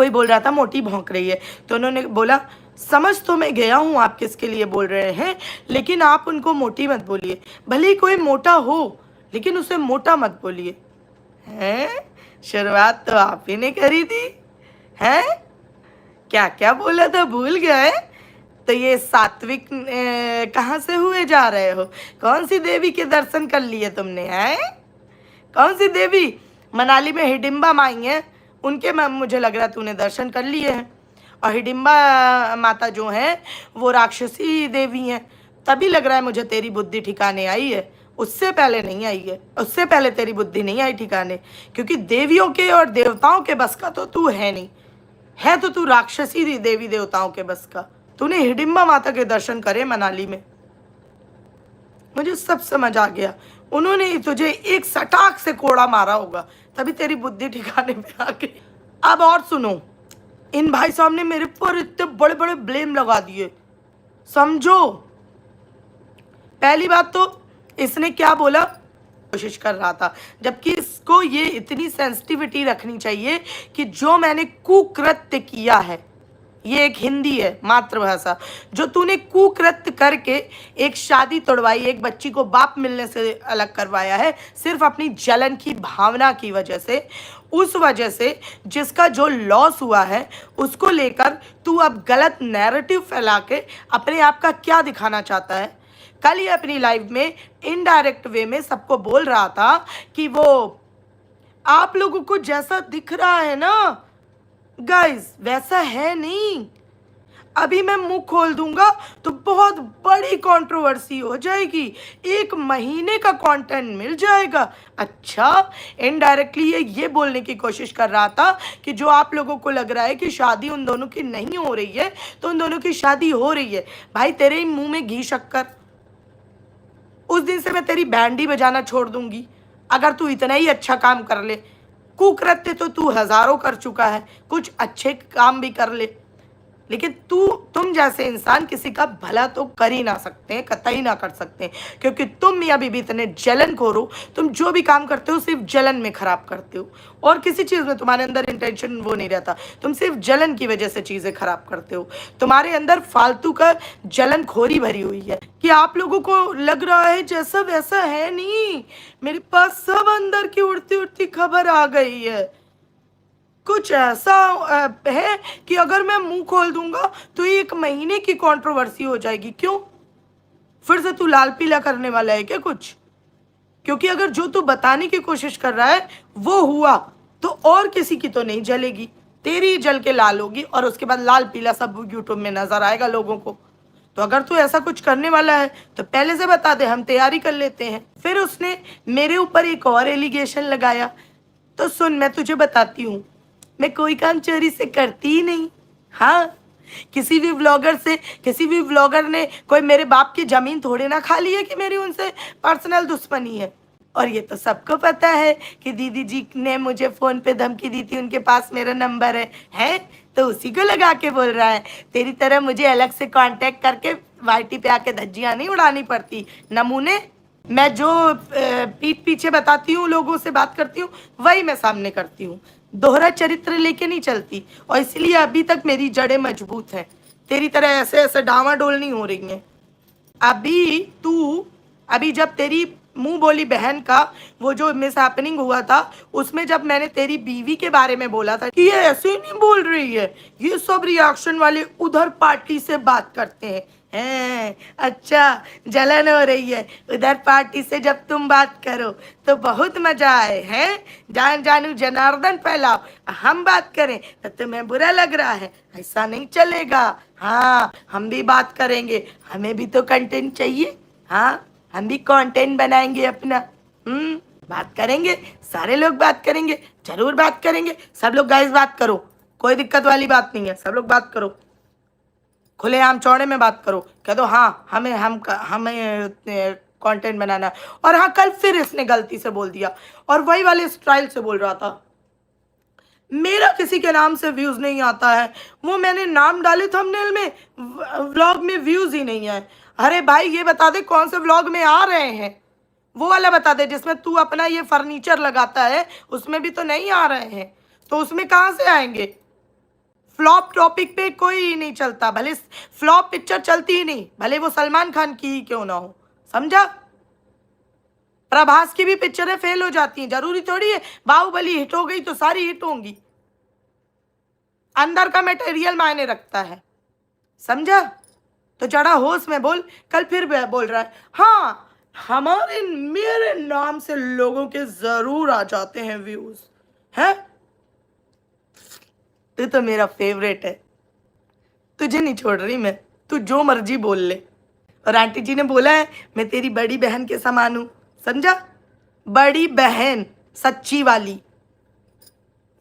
कोई बोल रहा था मोटी भौंक रही है, तो उन्होंने बोला समझ तो मैं गया हूँ आप किसके लिए बोल रहे हैं, लेकिन आप उनको मोटी मत बोलिए, भले ही कोई मोटा हो लेकिन उसे मोटा मत बोलिए। हैं, शुरुआत तो आप ही ने करी थी। हैं, क्या क्या बोला था भूल गए? तो ये सात्विक कहाँ से हुए जा रहे हो? कौन सी देवी के दर्शन कर लिए तुमने? हैं, कौन सी देवी? मनाली में हिडिंबा माई हैं, उनके मुझे लग रहा है तूने दर्शन कर लिए हैं। और हिडिंबा माता जो हैं वो राक्षसी देवी हैं, तभी लग रहा है मुझे तेरी बुद्धि ठिकाने आई है, उससे पहले नहीं आई है। उससे पहले तेरी बुद्धि नहीं आई ठिकाने, क्योंकि देवियों के और देवताओं के बस का तो तू है नहीं, है तो तू राक्षसी देवी देवताओं के बस का। तूने हिडिंबा माता के दर्शन करे मनाली में, मुझे सब समझ आ गया। उन्होंने तुझे एक सटाक से कोड़ा मारा होगा, तभी तेरी बुद्धि ठिकाने पे आ गई। अब और सुनो, इन भाई साहब ने मेरे पर इतने बड़े बड़े ब्लेम लगा दिए, समझो। पहली बात तो इसने क्या बोला, कोशिश कर रहा था, जबकि इसको ये इतनी सेंसिटिविटी रखनी चाहिए कि जो मैंने कुकृत्य किया है, ये एक हिंदी है मातृभाषा, जो तूने कुकृत्य करके एक शादी तोड़वाई, एक बच्ची को बाप मिलने से अलग करवाया है, सिर्फ अपनी जलन की भावना की वजह से, उस वजह से जिसका जो लॉस हुआ है उसको लेकर तू अब गलत नैरेटिव फैला के अपने आप का क्या दिखाना चाहता है। कल ही अपनी लाइफ में इनडायरेक्ट वे में सबको बोल रहा था कि वो आप लोगों को जैसा दिख रहा है ना गाइस वैसा है नहीं। अभी मैं मुंह खोल दूंगा तो बहुत बड़ी कंट्रोवर्सी हो जाएगी, 1 महीने का कंटेंट मिल जाएगा। अच्छा, इनडायरेक्टली ये बोलने की कोशिश कर रहा था कि जो आप लोगों को लग रहा है कि शादी उन दोनों की नहीं हो रही है, तो उन दोनों की शादी हो रही है। भाई तेरे ही मुंह में घी शक्कर, उस दिन से मैं तेरी बैंडी बजाना छोड़ दूंगी अगर तू इतना ही अच्छा काम कर ले। कुकृत्य तो तू हजारों कर चुका है, कुछ अच्छे काम भी कर ले, लेकिन तुम जैसे इंसान किसी का भला तो कर ही ना सकते हैं, कतई ना कर सकते हैं, क्योंकि तुम मियाँ बीबी इतने जलन खोर हो। तुम जो भी काम करते हो सिर्फ जलन में खराब करते हो, और किसी चीज़ में तुम्हारे अंदर इंटेंशन वो नहीं रहता, तुम सिर्फ जलन की वजह से चीज़ें खराब करते हो। तुम्हारे अंदर फालतू का जलन खोरी भरी हुई है कि आप लोगों को लग रहा है जैसा वैसा है नहीं। मेरे पास सब अंदर की उड़ती उड़ती खबर आ गई है। कुछ ऐसा है कि अगर मैं मुंह खोल दूंगा तो 1 महीने की कंट्रोवर्सी हो जाएगी। क्यों? फिर से तू लाल पीला करने वाला है क्या कुछ? क्योंकि अगर जो तू बताने की कोशिश कर रहा है वो हुआ तो और किसी की तो नहीं जलेगी, तेरी जल के लाल होगी, और उसके बाद लाल पीला सब यूट्यूब में नजर आएगा लोगों को। तो अगर तू ऐसा कुछ करने वाला है तो पहले से बता दे, हम तैयारी कर लेते हैं। फिर उसने मेरे ऊपर एक और एलिगेशन लगाया। तो सुन, मैं तुझे बताती हूँ, मैं कोई काम चोरी से करती ही नहीं। हाँ, किसी भी व्लॉगर ने कोई मेरे बाप की जमीन थोड़े ना खा ली है कि मेरी उनसे पर्सनल दुश्मनी है। और ये तो सबको पता है कि दीदी जी ने मुझे फोन पे धमकी दी थी, उनके पास मेरा नंबर है तो उसी को लगा के बोल रहा है। तेरी तरह मुझे अलग से कांटेक्ट करके वाईटी पे आके धज्जियां नहीं उड़ानी पड़ती। नमूने मैं जो पीठ पीछे बताती हूँ, लोगों से बात करती हूँ, वही मैं सामने करती हूँ। दोहरा चरित्र लेके नहीं चलती, और इसलिए अभी तक मेरी जड़ें मजबूत हैं। तेरी तरह ऐसे ऐसे डावाडोल नहीं हो रही हैं। अभी जब तेरी मुंह बोली बहन का वो जो मिस हैपनिंग हुआ था, उसमें जब मैंने तेरी बीवी के बारे में बोला था कि ये ऐसे ही नहीं बोल रही है, ये सब रिएक्शन वाले उधर पार्टी से बात करते हैं। अच्छा, जलन हो रही है उधर पार्टी से जब तुम बात करो तो बहुत मजा आए हैं। जान जानू जनार्दन फैलाओ, हम बात करें तो तुम्हें बुरा लग रहा है। ऐसा नहीं चलेगा। हाँ, हम भी बात करेंगे, हमें भी तो कंटेंट चाहिए। हाँ, हम भी कंटेंट बनाएंगे अपना। बात करेंगे, सारे लोग बात करेंगे, जरूर बात करेंगे। सब लोग गाइस बात करो, कोई दिक्कत वाली बात नहीं है, सब लोग बात करो, खुलेआम चौड़े में बात करो, कह दो हाँ हमें कंटेंट बनाना। और हाँ, कल फिर इसने गलती से बोल दिया, और वही वाले स्टाइल से बोल रहा था, मेरा किसी के नाम से व्यूज नहीं आता है। वो मैंने नाम डाले थंबनेल में, व्लॉग में व्यूज ही नहीं है। अरे भाई, ये बता दे कौन से व्लॉग में आ रहे हैं, वो वाला बता दे जिसमें तू अपना ये फर्नीचर लगाता है, उसमें भी तो नहीं आ रहे हैं, तो उसमें कहाँ से आएंगे? फ्लॉप टॉपिक पे कोई नहीं चलता, भले फ्लॉप पिक्चर चलती ही नहीं, भले वो सलमान खान की ही क्यों ना हो, समझा। प्रभास की भी पिक्चरें फेल हो जाती हैं, जरूरी थोड़ी है बाहुबली हिट हो गई तो सारी हिट होंगी। अंदर का मटेरियल मायने रखता है, समझा। तो जरा होश में बोल। कल फिर बोल रहा है हाँ हमारे मेरे नाम से लोगों के जरूर आ जाते हैं व्यूज, है तू तो मेरा फेवरेट है, तुझे नहीं छोड़ रही मैं, तू जो मर्जी बोल ले। और आंटी जी ने बोला है मैं तेरी बड़ी बहन के समान हूं, समझा, बड़ी बहन सच्ची वाली।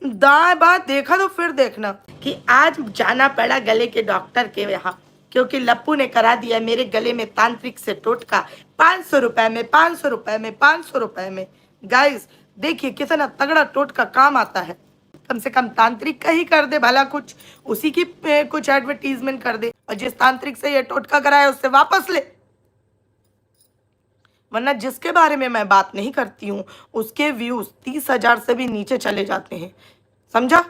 दाएं बात देखा तो फिर देखना कि आज जाना पड़ा गले के डॉक्टर के यहाँ, क्योंकि लप्पू ने करा दिया मेरे गले में तांत्रिक से टोटका 500 रुपए में, 500 रुपए में, 500 रुपए में। गाइस देखिए कितना तगड़ा टोटका काम आता है, कम से कम तांत्रिक का ही कर दे भला कुछ, उसी की कुछ एडवर्टीजमेंट कर दे, और जिस तांत्रिक से ये टोटका कराया उससे वापस ले, वरना जिसके बारे में मैं बात नहीं करती हूँ उसके व्यूज 30,000 से भी नीचे चले जाते हैं, समझा।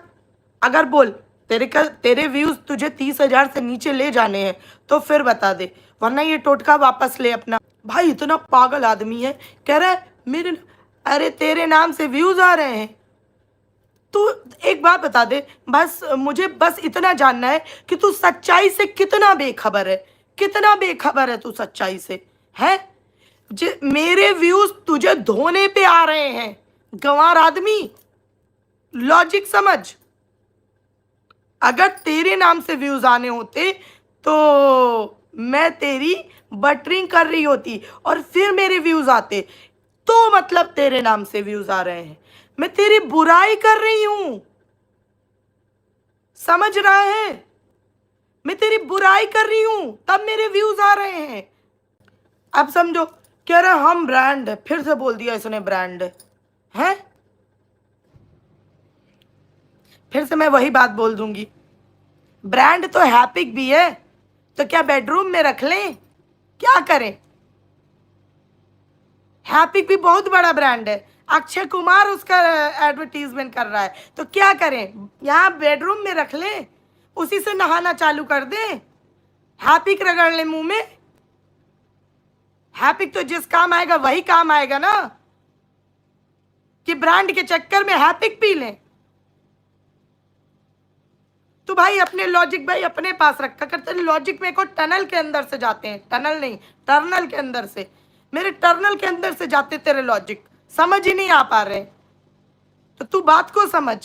अगर बोल तेरे व्यूज तुझे 30,000 से नीचे ले जाने हैं तो फिर बता दे, वरना ये टोटका वापस ले अपना। भाई इतना पागल आदमी है, कह रहा है मेरे, अरे तेरे नाम से व्यूज आ रहे हैं। तू एक बात बता दे, बस मुझे बस इतना जानना है कि तू सच्चाई से कितना बेखबर है, कितना बेखबर है तू सच्चाई से, है। मेरे व्यूज तुझे धोने पे आ रहे हैं, गंवार आदमी, लॉजिक समझ। अगर तेरे नाम से व्यूज आने होते तो मैं तेरी बटरिंग कर रही होती और फिर मेरे व्यूज आते, तो मतलब तेरे नाम से व्यूज आ रहे हैं, मैं तेरी बुराई कर रही हूं, समझ रहा है, मैं तेरी बुराई कर रही हूं तब मेरे व्यूज आ रहे हैं। अब समझो, कह रहे हम ब्रांड है, फिर से बोल दिया इसने ब्रांड है, फिर से मैं वही बात बोल दूंगी, ब्रांड तो हैपिक भी है, तो क्या बेडरूम में रख लें, क्या करें। हैपिक भी बहुत बड़ा ब्रांड है, अक्षय कुमार उसका एडवर्टीजमेंट कर रहा है, तो क्या करें, यहाँ बेडरूम में रख लें, उसी से नहाना चालू कर दें, हैपिक रगड़ ले मुंह में। हैपिक तो जिस काम आएगा वही काम आएगा ना, कि ब्रांड के चक्कर में हैपिक पी लें। तो भाई अपने लॉजिक भाई अपने पास रखा करते हैं, लॉजिक में को टनल के अंदर से जाते हैं, टनल नहीं टर्नल के अंदर से, मेरे टर्नल के अंदर से जाते तेरे लॉजिक, समझ ही नहीं आ पा रहे, तो तू बात को समझ,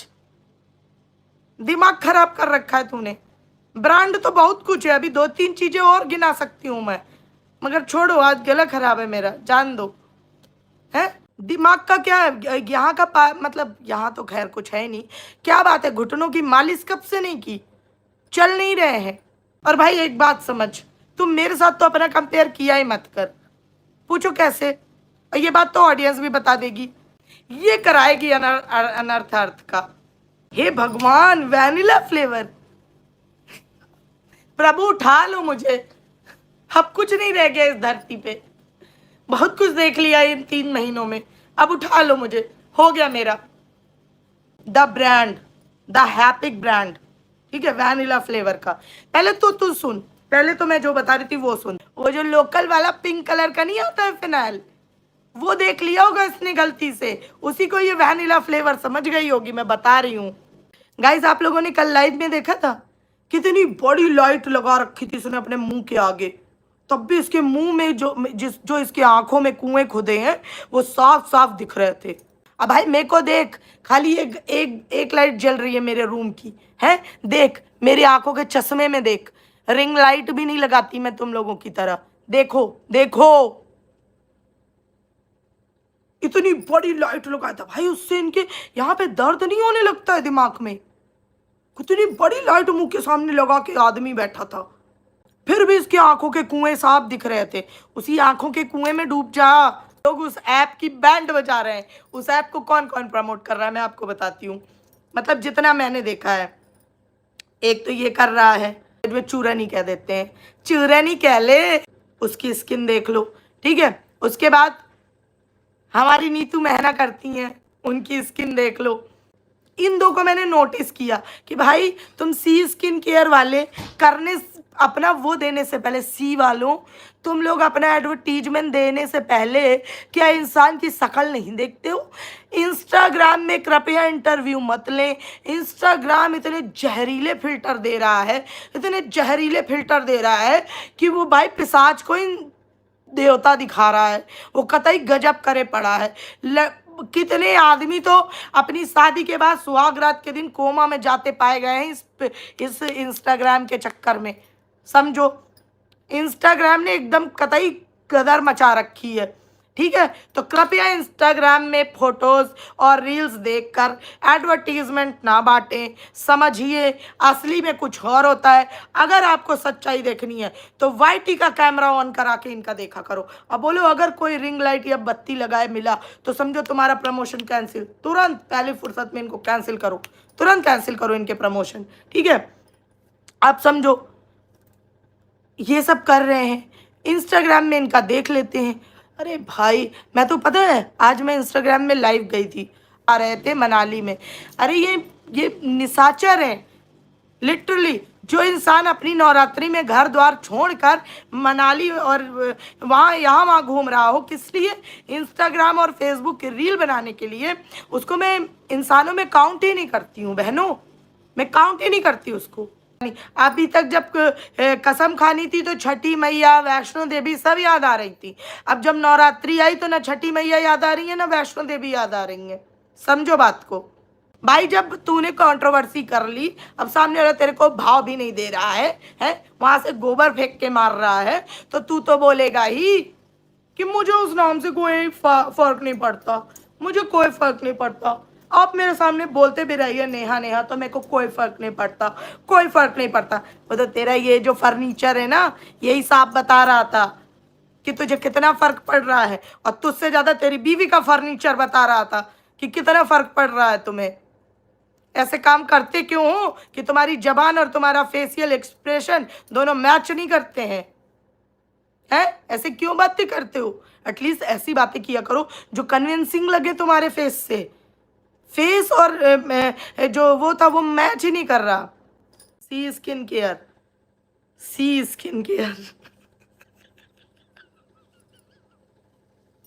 दिमाग खराब कर रखा है तूने। ब्रांड तो बहुत कुछ है, अभी 2-3 चीजें और गिना सकती हूं मैं, मगर छोड़ो आज गला खराब है मेरा, जान दो, है दिमाग का क्या है यहाँ का मतलब यहाँ तो खैर कुछ है नहीं, क्या बात है, घुटनों की मालिश कब से नहीं की, चल नहीं रहे हैं। और भाई एक बात समझ, तुम मेरे साथ तो अपना कंपेयर किया ही मत कर, पूछो कैसे, और ये बात तो ऑडियंस भी बता देगी, ये कराएगी अनर्थ अर्थ का। हे भगवान वैनिला फ्लेवर, प्रभु उठा लो मुझे, अब कुछ नहीं रह गया इस धरती पे, बहुत कुछ देख लिया इन 3 महीनों में, अब उठा लो मुझे, हो गया मेरा द ब्रांड, द हैपिक ब्रांड, ठीक है, वैनिला फ्लेवर का। पहले तो तू सुन, पहले तो मैं जो बता रही थी वो सुन, वो जो लोकल वाला पिंक कलर का नहीं आता है फिनाइल, वो देख लिया होगा इसने गलती से, उसी को ये वैनिला फ्लेवर समझ गई होगी, मैं बता रही हूँ। गाइस आप लोगों ने कल लाइव में देखा था कितनी बड़ी लाइट लगा रखी थी इसने अपने मुंह के आगे, तब भी इसके मुंह में जो इसकी आंखों में कुएं खुदे हैं वो साफ साफ दिख रहे थे। अब भाई मेरे को देख, खाली एक लाइट जल रही है मेरे रूम की, है देख मेरी आंखों के चश्मे में देख, रिंग लाइट भी नहीं लगाती मैं तुम लोगों की तरह, देखो देखो इतनी बड़ी लाइट लगाया था भाई, उससे इनके यहाँ पे दर्द नहीं होने लगता है दिमाग में, कितनी बड़ी लाइट मुंह के सामने लगा के आदमी बैठा था, फिर भी इसकी आंखों के कुएं साफ दिख रहे थे। उसी आंखों के कुएं में डूब जा। लोग उस ऐप की बैंड बजा रहे हैं, उस ऐप को कौन कौन प्रमोट कर रहा है मैं आपको बताती हूँ, मतलब जितना मैंने देखा है, एक तो ये कर रहा है में चूरनी कह देते हैं, चूरनी कह ले, उसकी स्किन देख लो, ठीक है। उसके बाद हमारी नीतू मेहना करती हैं, उनकी स्किन देख लो, इन दो को मैंने नोटिस किया कि भाई तुम सी स्किन केयर वाले करने अपना वो देने से पहले, सी वालों तुम लोग अपना एडवर्टीजमेंट देने से पहले क्या इंसान की शक्ल नहीं देखते हो? इंस्टाग्राम में कृपया इंटरव्यू मत लें। इंस्टाग्राम इतने जहरीले फिल्टर दे रहा है, इतने जहरीले फिल्टर दे रहा है कि वो भाई पिशाच को इन देवता दिखा रहा है। वो कतई गजब करे पड़ा है। कितने आदमी तो अपनी शादी के बाद सुहागरात के दिन कोमा में जाते पाए गए हैं इस इंस्टाग्राम के चक्कर में। समझो, इंस्टाग्राम ने एकदम कतई गदर मचा रखी है। ठीक है, तो कृपया इंस्टाग्राम में फोटोज और रील्स देखकर एडवर्टीजमेंट ना बांटें। समझिए, असली में कुछ और होता है। अगर आपको सच्चाई देखनी है तो वाईटी का कैमरा ऑन करा के इनका देखा करो। अब बोलो अगर कोई रिंग लाइट या बत्ती लगाए मिला तो समझो तुम्हारा प्रमोशन कैंसिल। तुरंत पहले फुर्सत में इनको कैंसिल करो, तुरंत कैंसिल करो इनके प्रमोशन। ठीक है, आप समझो ये सब कर रहे हैं। इंस्टाग्राम में इनका देख लेते हैं। अरे भाई, मैं तो पता है आज मैं इंस्टाग्राम में लाइव गई थी, आ रहे थे मनाली में। अरे ये निशाचर हैं लिटरली। जो इंसान अपनी नवरात्रि में घर द्वार छोड़कर मनाली और वहाँ यहाँ वहाँ घूम रहा हो, किस लिए? इंस्टाग्राम और फेसबुक की रील बनाने के लिए। उसको मैं इंसानों में काउंट ही नहीं करती हूँ बहनों, मैं काउंट ही नहीं करती उसको। अभी तक जब कसम खानी थी तो छठी मैया, वैष्णो देवी सब याद आ रही थी। अब जब नवरात्रि आई तो ना छठी मैया याद आ रही है ना वैष्णो देवी याद आ रही है। समझो बात को भाई। जब तूने कंट्रोवर्सी कर ली, अब सामने वाला तेरे को भाव भी नहीं दे रहा है वहां से गोबर फेंक के मार रहा है, तो तू तो बोलेगा ही कि मुझे उस नाम से कोई फर्क नहीं पड़ता, मुझे कोई फर्क नहीं पड़ता। आप मेरे सामने बोलते भी रहिए नेहा नेहा, तो मेरे को कोई फर्क नहीं पड़ता, कोई फर्क नहीं पड़ता। वो तो तेरा ये जो फर्नीचर है ना, यही साफ बता रहा था कि तुझे कितना फर्क पड़ रहा है, और तुझसे ज्यादा तेरी बीवी का फर्नीचर बता रहा था कि कितना फर्क पड़ रहा है तुम्हें। ऐसे काम करते क्यों हो कि तुम्हारी जबान और तुम्हारा फेशियल एक्सप्रेशन दोनों मैच नहीं करते हैं? ऐसे क्यों बातें करते हो? एटलीस्ट ऐसी बातें किया करो जो कन्विंसिंग लगे तुम्हारे फेस से। फेस और जो वो था वो मैच ही नहीं कर रहा। सी स्किन केयर, सी स्किन केयर।